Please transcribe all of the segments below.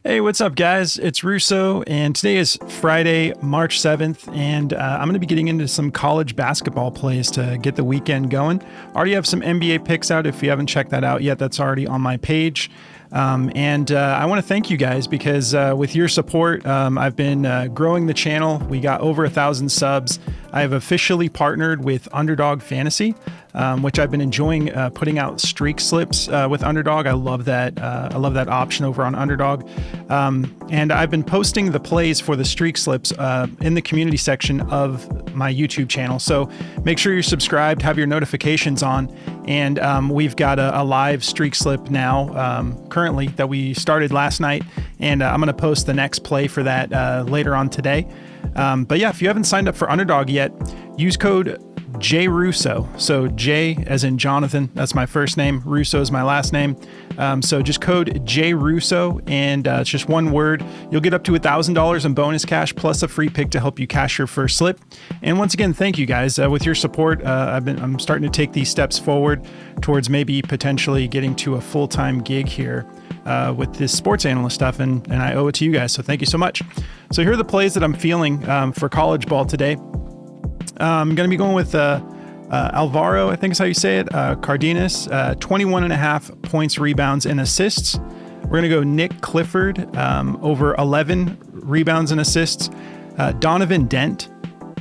Hey, what's up, guys? It's Russo, and today is Friday, March 7th, and I'm going to be getting into some college basketball plays to get the weekend going. Already have some NBA picks out. If you haven't checked that out yet, that's already on my page. I want to thank you guys because with your support, I've been growing the channel. We got over 1,000 subs. I have officially partnered with Underdog Fantasy, which I've been enjoying putting out streak slips with Underdog. I love that. I love that option over on Underdog. And I've been posting the plays for the streak slips in the community section of my YouTube channel. So make sure you're subscribed, have your notifications on, and we've got a live streak slip now currently that we started last night, and I'm going to post the next play for that later on today. But yeah, if you haven't signed up for Underdog yet, use code JRUSSO. So J as in Jonathan, that's my first name. Russo is my last name. So just code JRUSSO, and it's just one word. You'll get up to $1,000 in bonus cash plus a free pick to help you cash your first slip. And once again, thank you guys. With your support, I'm starting to take these steps forward towards maybe potentially getting to a full-time gig here with this sports analyst stuff, and I owe it to you guys. So thank you so much. So here are the plays that I'm feeling for college ball today. I'm going to be going with Alvaro, I think is how you say it, Cardenas, 21.5 points, rebounds, and assists. We're going to go Nick Clifford, over 11 rebounds and assists. Donovan Dent,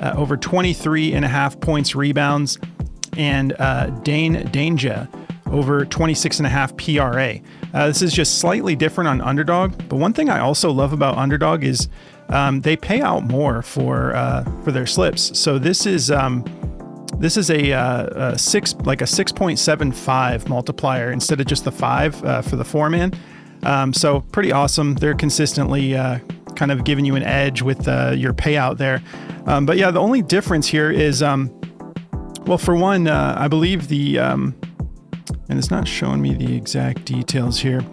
over 23.5 points, rebounds, and Dain Dainja, over 26.5 PRA. This is just slightly different on Underdog, but one thing I also love about Underdog is they pay out more for their slips. So this is a 6.75 multiplier instead of just the 5 for the 4-man. So pretty awesome. They're consistently kind of giving you an edge with your payout there. But yeah, the only difference here is, well, for one, I believe and it's not showing me the exact details here.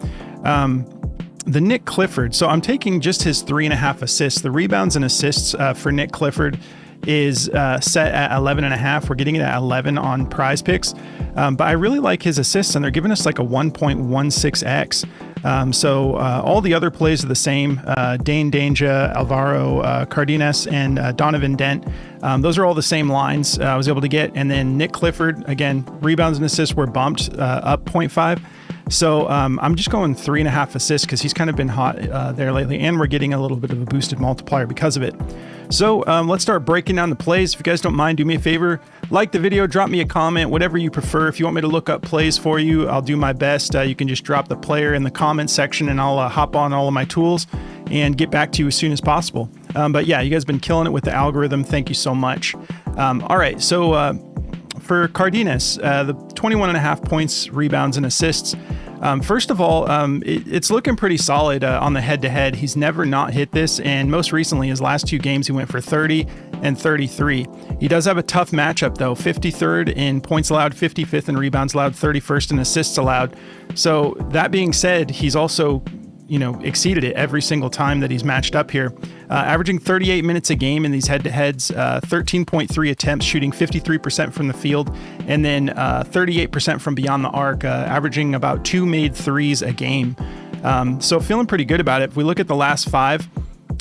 The Nick Clifford. So I'm taking just his 3.5 assists. The rebounds and assists for Nick Clifford is set at 11.5. We're getting it at 11 on Prizepicks. But I really like his assists, and they're giving us like a 1.16x. So all the other plays are the same. Dain Dainja, Alvaro Cardenas, and Donovan Dent. Those are all the same lines I was able to get. And then Nick Clifford, again, rebounds and assists were bumped up 0.5. So I'm just going 3.5 assists because he's kind of been hot there lately, and we're getting a little bit of a boosted multiplier because of it. So let's start breaking down the plays. If you guys don't mind, do me a favor, like the video, drop me a comment, whatever you prefer. If you want me to look up plays for you, I'll do my best. You can just drop the player in the comments section, and I'll hop on all of my tools and get back to you as soon as possible. But yeah, you guys have been killing it with the algorithm. Thank you so much. All right, so for Cardenas, the 21.5 points, rebounds, and assists. First of all, it's looking pretty solid on the head-to-head. He's never not hit this, and most recently, his last 2 games, he went for 30 and 33. He does have a tough matchup, though. 53rd in points allowed, 55th in rebounds allowed, 31st in assists allowed. So that being said, he's also exceeded it every single time that he's matched up here. Averaging 38 minutes a game in these head-to-heads, 13.3 attempts, shooting 53% from the field, and then 38% from beyond the arc, averaging about 2 made threes a game. So feeling pretty good about it. If we look at the last 5,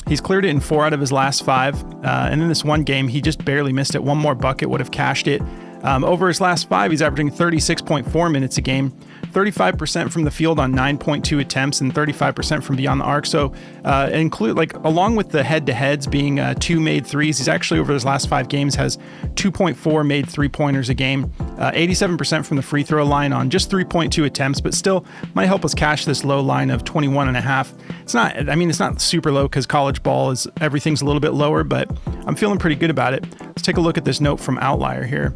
he's cleared it in 4 out of his last 5. And in this one game, he just barely missed it. One more bucket would have cashed it. Over his last 5, he's averaging 36.4 minutes a game, 35% from the field on 9.2 attempts, and 35% from beyond the arc. So along with the head-to-heads being 2 made threes, he's actually over his last 5 games has 2.4 made 3-pointers a game, 87% from the free throw line on just 3.2 attempts, but still might help us cash this low line of 21.5. It's not super low because college ball everything's a little bit lower, but I'm feeling pretty good about it. Let's take a look at this note from Outlier here.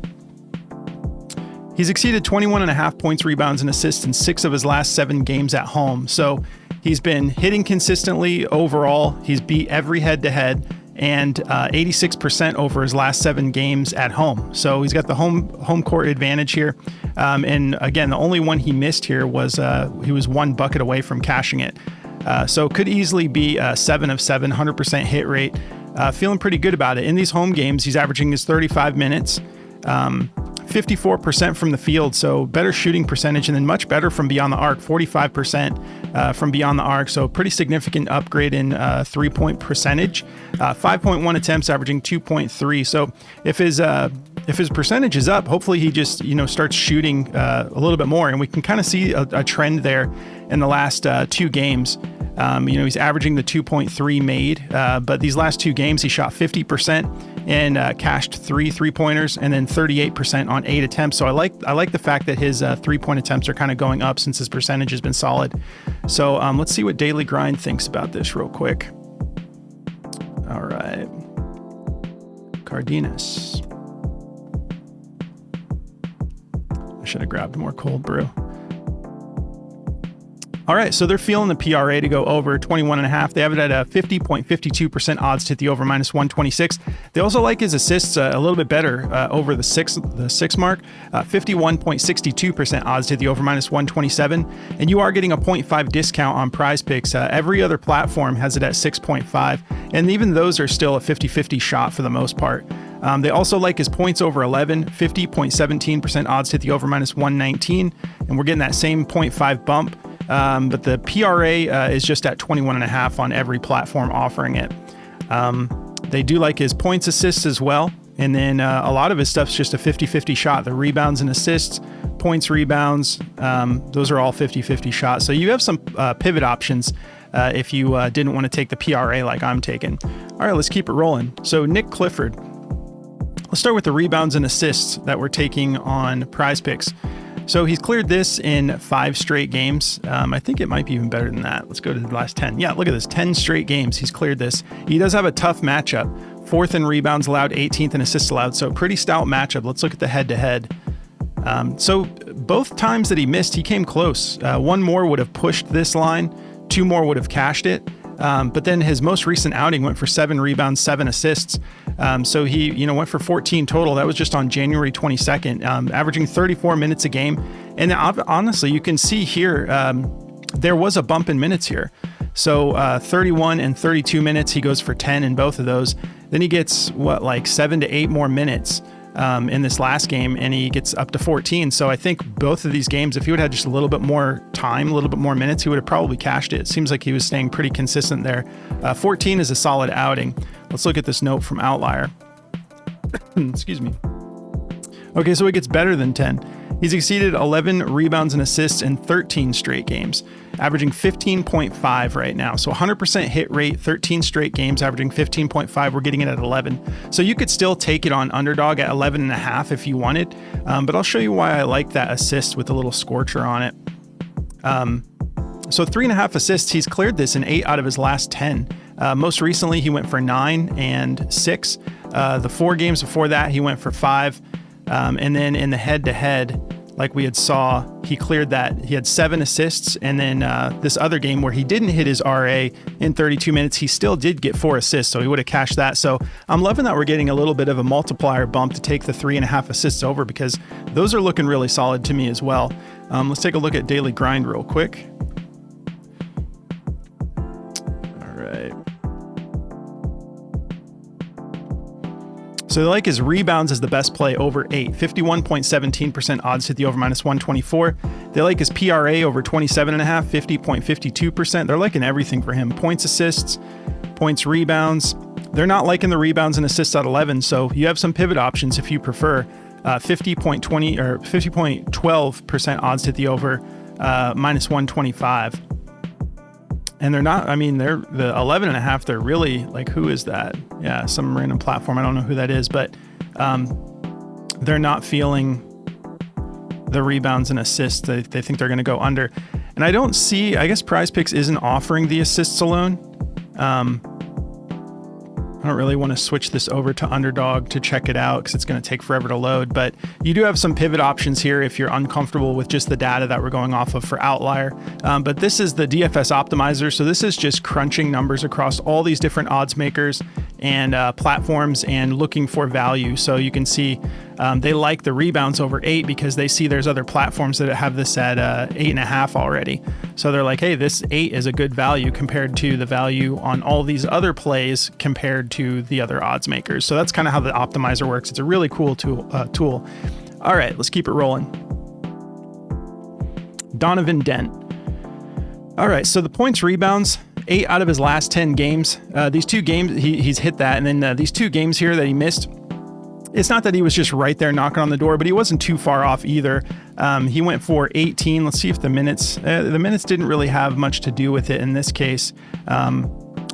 He's exceeded 21.5 points, rebounds, and assists in 6 of his last 7 games at home. So he's been hitting consistently overall. He's beat every head-to-head, and 86% over his last 7 games at home. So he's got the home court advantage here. And again, the only one he missed here was he was 1 bucket away from cashing it. So could easily be 7 of 7, 100% hit rate. Feeling pretty good about it. In these home games, he's averaging his 35 minutes. 54% from the field, so better shooting percentage, and then much better from beyond the arc, 45% from beyond the arc, so pretty significant upgrade in 3-point percentage. 5.1 attempts, averaging 2.3. So if his percentage is up, hopefully he just starts shooting a little bit more, and we can kind of see a trend there in the last 2 games. He's averaging the 2.3 made, but these last 2 games he shot 50% and cashed 3 3-pointers, and then 38% on 8 attempts. So I like the fact that his 3-point attempts are kind of going up since his percentage has been solid. So let's see what Daily Grind thinks about this real quick. All right, Cardenas. I should have grabbed more cold brew. All right, so they're feeling the PRA to go over 21.5. They have it at a 50.52% odds to hit the over, -126. They also like his assists a little bit better over the six mark, 51.62% odds to hit the over, -127. And you are getting a 0.5 discount on Prizepicks. Every other platform has it at 6.5, and even those are still a 50-50 shot for the most part. They also like his points over 11, 50.17% odds to hit the over, -119, and we're getting that same 0.5 bump. But the PRA is just at 21.5 on every platform offering it. They do like his points, assists as well. And then a lot of his stuff's just a 50-50 shot. The rebounds and assists, points, rebounds, those are all 50-50 shots. So you have some pivot options if you didn't want to take the PRA like I'm taking. All right, let's keep it rolling. So Nick Clifford. Let's start with the rebounds and assists that we're taking on Prizepicks. So he's cleared this in 5 straight games. I think it might be even better than that. Let's go to the last 10. Yeah, look at this, 10 straight games he's cleared this. He does have a tough matchup. 4th in rebounds allowed, 18th in assists allowed. So pretty stout matchup. Let's look at the head-to-head. So both times that he missed, he came close. 1 more would have pushed this line. 2 more would have cashed it. But then his most recent outing went for 7 rebounds, 7 assists. So he, went for 14 total. That was just on January 22nd, averaging 34 minutes a game. And honestly, you can see here, there was a bump in minutes here. So 31 and 32 minutes, he goes for 10 in both of those. Then he gets 7 to 8 more minutes in this last game, and he gets up to 14. So I think both of these games, if he would have had just a little bit more time, a little bit more minutes, he would have probably cashed it. It seems like he was staying pretty consistent there. 14 is a solid outing. Let's look at this note from Outlier. Excuse me. Okay, so it gets better than 10. He's exceeded 11 rebounds and assists in 13 straight games, averaging 15.5 right now. So 100% hit rate, 13 straight games, averaging 15.5. We're getting it at 11. So you could still take it on Underdog at 11.5 if you wanted, but I'll show you why I like that assist with a little scorcher on it. So 3.5 assists, he's cleared this in 8 out of his last 10. Most recently, he went for 9 and 6. The 4 games before that, he went for 5. And then in the head-to-head, like we had saw, he cleared that. He had 7 assists, and then this other game where he didn't hit his RA in 32 minutes, he still did get 4 assists, so he would have cashed that. So I'm loving that we're getting a little bit of a multiplier bump to take the 3.5 assists over, because those are looking really solid to me as well. Let's take a look at Daily Grind real quick. All right. So they like his rebounds as the best play over 8, 51.17% odds to hit the over, -124. They like his PRA over 27.5, 50.52%. They're liking everything for him. Points, assists, points, rebounds. They're not liking the rebounds and assists at 11, so you have some pivot options if you prefer. 50.20 or 50.12% odds to hit the over, -125. And they're not, they're the 11.5. They're really like, who is that? Yeah, some random platform. I don't know who that is, but they're not feeling the rebounds and assists. They think they're going to go under. And I guess Prizepicks isn't offering the assists alone. I don't really want to switch this over to Underdog to check it out because it's going to take forever to load, but you do have some pivot options here if you're uncomfortable with just the data that we're going off of for Outlier. But this is the DFS optimizer, so this is just crunching numbers across all these different odds makers and platforms and looking for value. So you can see they like the rebounds over 8 because they see there's other platforms that have this at 8.5 already. So they're like, hey, this 8 is a good value compared to the value on all these other plays compared to the other odds makers. So that's kind of how the optimizer works. It's a really cool tool. All right, let's keep it rolling. Donovan Dent. All right, so the points rebounds, 8 out of his last 10 games. These 2 games, he's hit that. And then these 2 games here that he missed, it's not that he was just right there knocking on the door, but he wasn't too far off either. He went for 18. Let's see if the minutes didn't really have much to do with it in this case.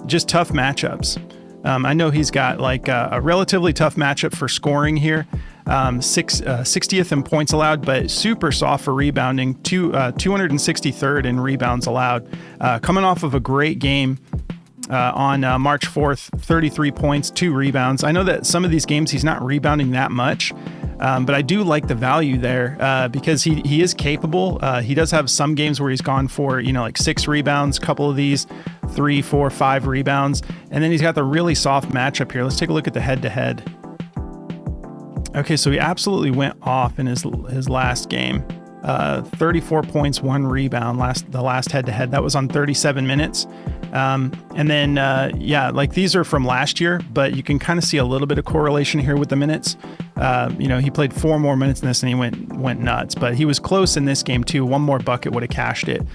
Just tough matchups. I know he's got like a relatively tough matchup for scoring here. 60th in points allowed, but super soft for rebounding, 263rd in rebounds allowed. Coming off of a great game on March 4th, 33 points, 2 rebounds. I know that some of these games he's not rebounding that much, but I do like the value there because he is capable. He does have some games where he's gone for, like 6 rebounds, couple of these, 3, 4, 5 rebounds. And then he's got the really soft matchup here. Let's take a look at the head-to-head. Okay, so he absolutely went off in his last game. 34 points, 1 rebound, the last head-to-head. That was on 37 minutes. And then, like these are from last year, but you can kind of see a little bit of correlation here with the minutes. He played 4 more minutes in this and he went nuts, but he was close in this game too. 1 more bucket would have cashed it.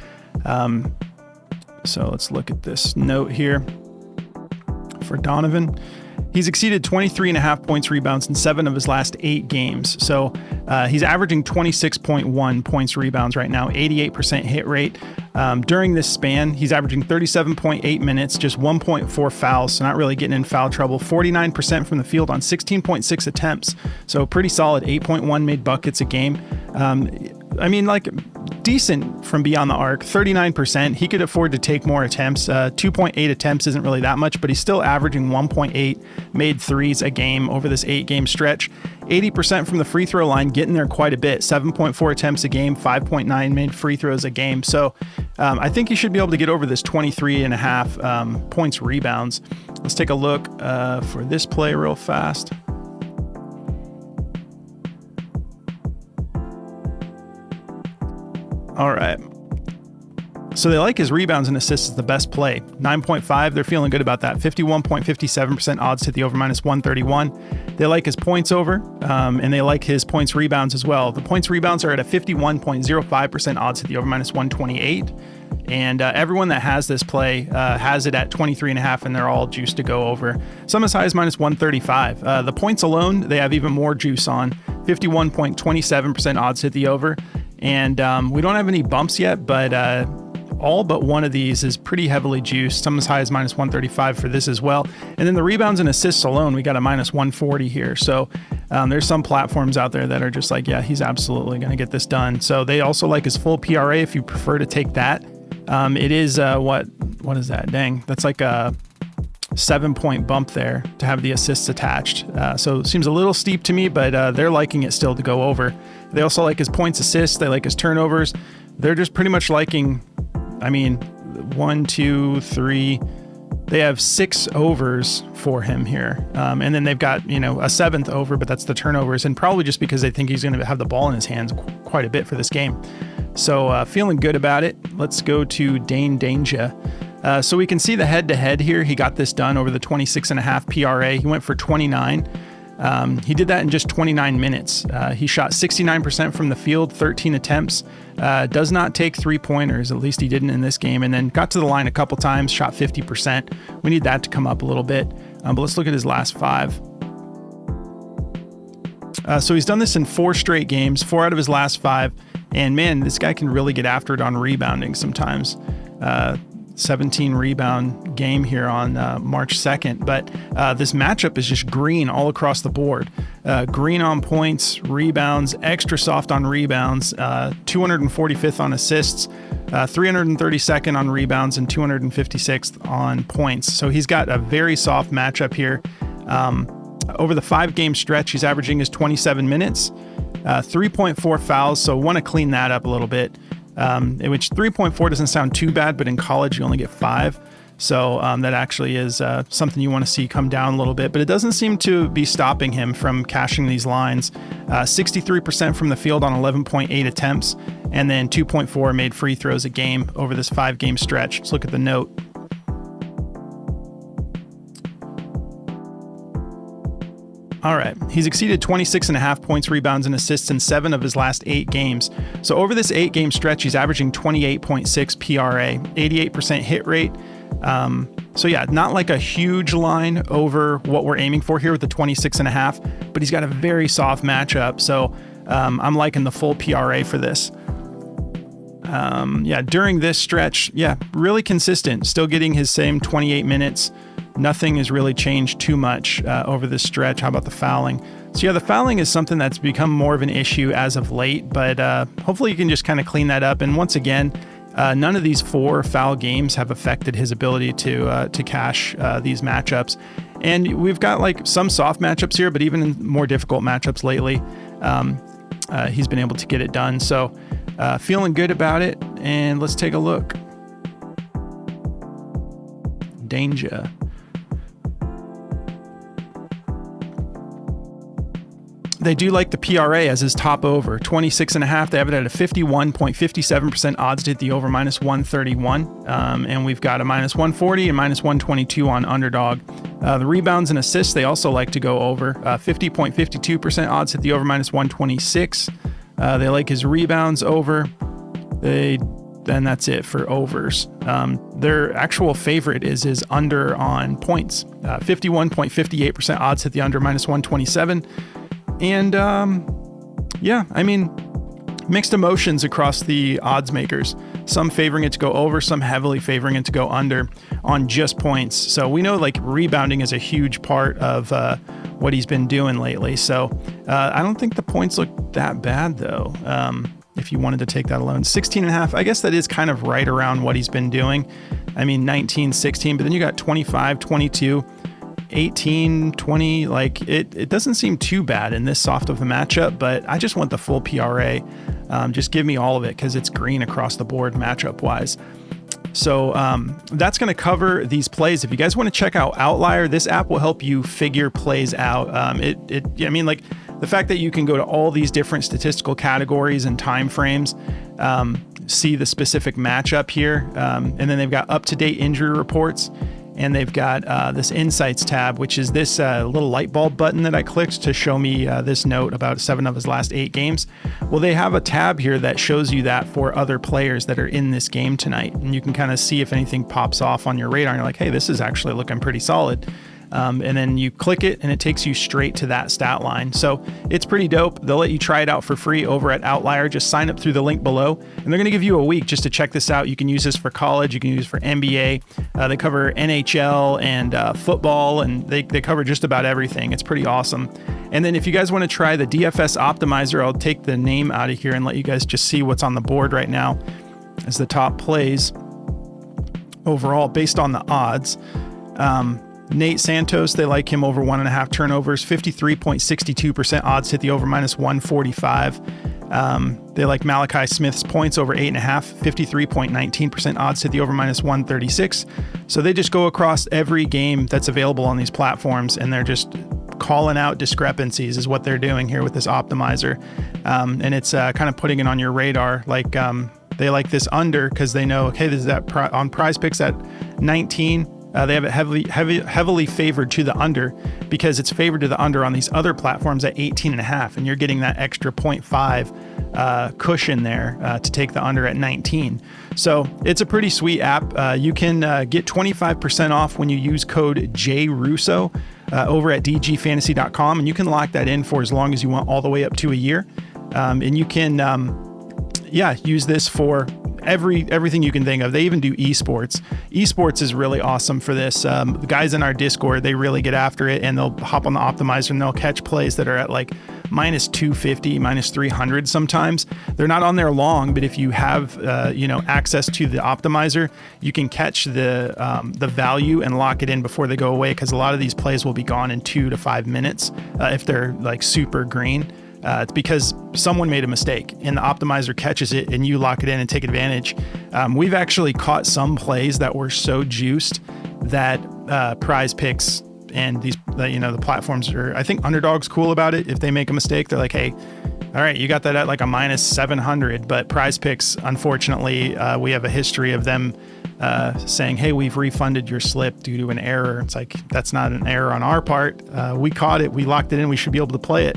So let's look at this note here for Donovan. He's exceeded 23.5 points, rebounds in 7 of his last 8 games. So he's averaging 26.1 points, rebounds right now, 88% hit rate. During this span, he's averaging 37.8 minutes, just 1.4 fouls, so not really getting in foul trouble. 49% from the field on 16.6 attempts. So pretty solid, 8.1 made buckets a game. Decent from beyond the arc, 39%. He could afford to take more attempts. 2.8 attempts isn't really that much, but he's still averaging 1.8 made threes a game over this 8-game stretch. 80% from the free throw line, getting there quite a bit. 7.4 attempts a game, 5.9 made free throws a game. So I think he should be able to get over this 23.5 points rebounds. Let's take a look for this play real fast. All right. So they like his rebounds and assists as the best play. 9.5, they're feeling good about that. 51.57% odds to hit the over minus 131. They like his points over, and they like his points rebounds as well. The points rebounds are at a 51.05% odds to the over minus 128. And everyone that has this play has it at 23.5, and they're all juiced to go over. Some as high as minus 135. The points alone, they have even more juice on. 51.27% odds to hit the over. And we don't have any bumps yet, but all but one of these is pretty heavily juiced. Some as high as minus 135 for this as well. And then the rebounds and assists alone, we got a minus 140 here. So there's some platforms out there that are just like, yeah, he's absolutely going to get this done. So they also like his full PRA if you prefer to take that. It is what is that? Dang, that's like a 7-point bump there to have the assists attached. So it seems a little steep to me, but they're liking it still to go over. They also like his points, assists. They like his turnovers. They're just pretty much liking, 1, 2, 3. They have 6 overs for him here. And then they've got, a 7th over, but that's the turnovers. And probably just because they think he's going to have the ball in his hands quite a bit for this game. So feeling good about it. Let's go to Dain Dainja. So we can see the head-to-head here. He got this done over the 26.5 PRA. He went for 29. He did that in just 29 minutes. He shot 69% from the field, 13 attempts. Does not take 3-pointers, at least he didn't in this game, and then got to the line a couple times, shot 50%. We need that to come up a little bit. But let's look at his last 5. So he's done this in 4 straight games, 4 out of his last 5. And man, this guy can really get after it on rebounding sometimes. 17 rebound game here on March 2nd. But this matchup is just green all across the board. Green on points, rebounds, extra soft on rebounds, 245th on assists, 332nd on rebounds, and 256th on points. So he's got a very soft matchup here. Over the 5-game stretch, he's averaging his 27 minutes, 3.4 fouls. So want to clean that up a little bit. In which 3.4 doesn't sound too bad, but in college you only get 5. So that actually is something you want to see come down a little bit, but it doesn't seem to be stopping him from cashing these lines. 63% from the field on 11.8 attempts, and then 2.4 made free throws a game over this 5-game stretch. Let's look at the note. All right. He's exceeded 26.5 points, rebounds, and assists in 7 of his last 8 games. So over this 8-game stretch, he's averaging 28.6 PRA, 88% hit rate. So yeah, not like a huge line over what we're aiming for here with the 26.5, but he's got a very soft matchup. So I'm liking the full PRA for this. Yeah, during this stretch, yeah, really consistent. Still getting his same 28 minutes. Nothing has really changed too much over this stretch. How about the fouling? So yeah, the fouling is something that's become more of an issue as of late, but hopefully you can just kind of clean that up. And once again, none of these 4 foul games have affected his ability to cash these matchups. And we've got like some soft matchups here, but even in more difficult matchups lately, he's been able to get it done. So feeling good about it. And let's take a look. Dainja. They do like the PRA as his top over, 26.5. They have it at a 51.57% odds to hit the over, -131. And we've got a -140 and -122 on Underdog. The rebounds and assists, they also like to go over, 50.52% odds to hit the over, -126. They like his rebounds over. Then that's it for overs. Their actual favorite is his under on points, 51.58% odds to hit the under, -127. And yeah, I mean, mixed emotions across the odds makers. Some favoring it to go over, some heavily favoring it to go under on just points. So we know like rebounding is a huge part of what he's been doing lately. So I don't think the points look that bad though. If you wanted to take that alone, 16.5, I guess that is kind of right around what he's been doing. I mean, 19, 16, but then you got 25, 22, 18, 20, like it doesn't seem too bad in this soft of a matchup, but I just want the full PRA. Just give me all of it because it's green across the board matchup wise. So that's going to cover these plays. If you guys want to check out Outlier, this app will help you figure plays out. I mean, like the fact that you can go to all these different statistical categories and time frames, see the specific matchup here, and then they've got up-to-date injury reports. And they've got this Insights tab, which is this little light bulb button that I clicked to show me this note about 7 of his last 8 games. Well, they have a tab here that shows you that for other players that are in this game tonight. And you can kind of see if anything pops off on your radar. And you're like, hey, this is actually looking pretty solid. And then you click it and it takes you straight to that stat line. So it's pretty dope. They'll let you try it out for free over at Outlier. Just sign up through the link below and they're going to give you a week just to check this out. You can use this for college. You can use it for NBA. They cover NHL and football, and they cover just about everything. It's pretty awesome. And then if you guys want to try the DFS optimizer, I'll take the name out of here and let you guys just see what's on the board right now as the top plays overall based on the odds. Nate Santos, they like him over 1.5 turnovers, 53.62% odds hit the over, -145. They like Malachi Smith's points over 8.5, 53.19% odds hit the over, -136. So they just go across every game that's available on these platforms and they're just calling out discrepancies is what they're doing here with this optimizer. And it's kind of putting it on your radar. Like they like this under because they know, okay, this is on Prizepicks at 19. They have it heavily favored to the under because it's favored to the under on these other platforms at 18.5, and you're getting that extra 0.5 cushion there to take the under at 19. So it's a pretty sweet app. You can get 25% off when you use code JRUSSO over at dgfantasy.com, and you can lock that in for as long as you want, all the way up to a year. And you can, use this for everything you can think of. They even do esports. Esports is really awesome for this. The guys in our Discord, they really get after it, and they'll hop on the optimizer and they'll catch plays that are at like -250, -300 sometimes. They're not on there long, but if you have access to the optimizer, you can catch the value and lock it in before they go away, because a lot of these plays will be gone in 2 to 5 minutes if they're like super green. It's because someone made a mistake and the optimizer catches it and you lock it in and take advantage. We've actually caught some plays that were so juiced that Prizepicks and these, the platforms are, I think Underdog's cool about it. If they make a mistake, they're like, hey, all right, you got that at like a -700, but Prizepicks, unfortunately, we have a history of them saying, hey, we've refunded your slip due to an error. It's like, that's not an error on our part. We caught it. We locked it in. We should be able to play it.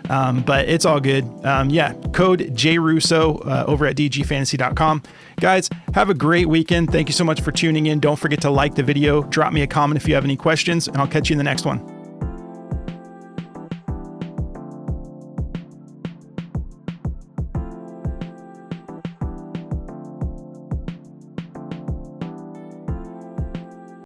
But it's all good. Yeah, code JRUSSO over at dgfantasy.com. Guys, have a great weekend. Thank you so much for tuning in. Don't forget to like the video. Drop me a comment if you have any questions, and I'll catch you in the next one.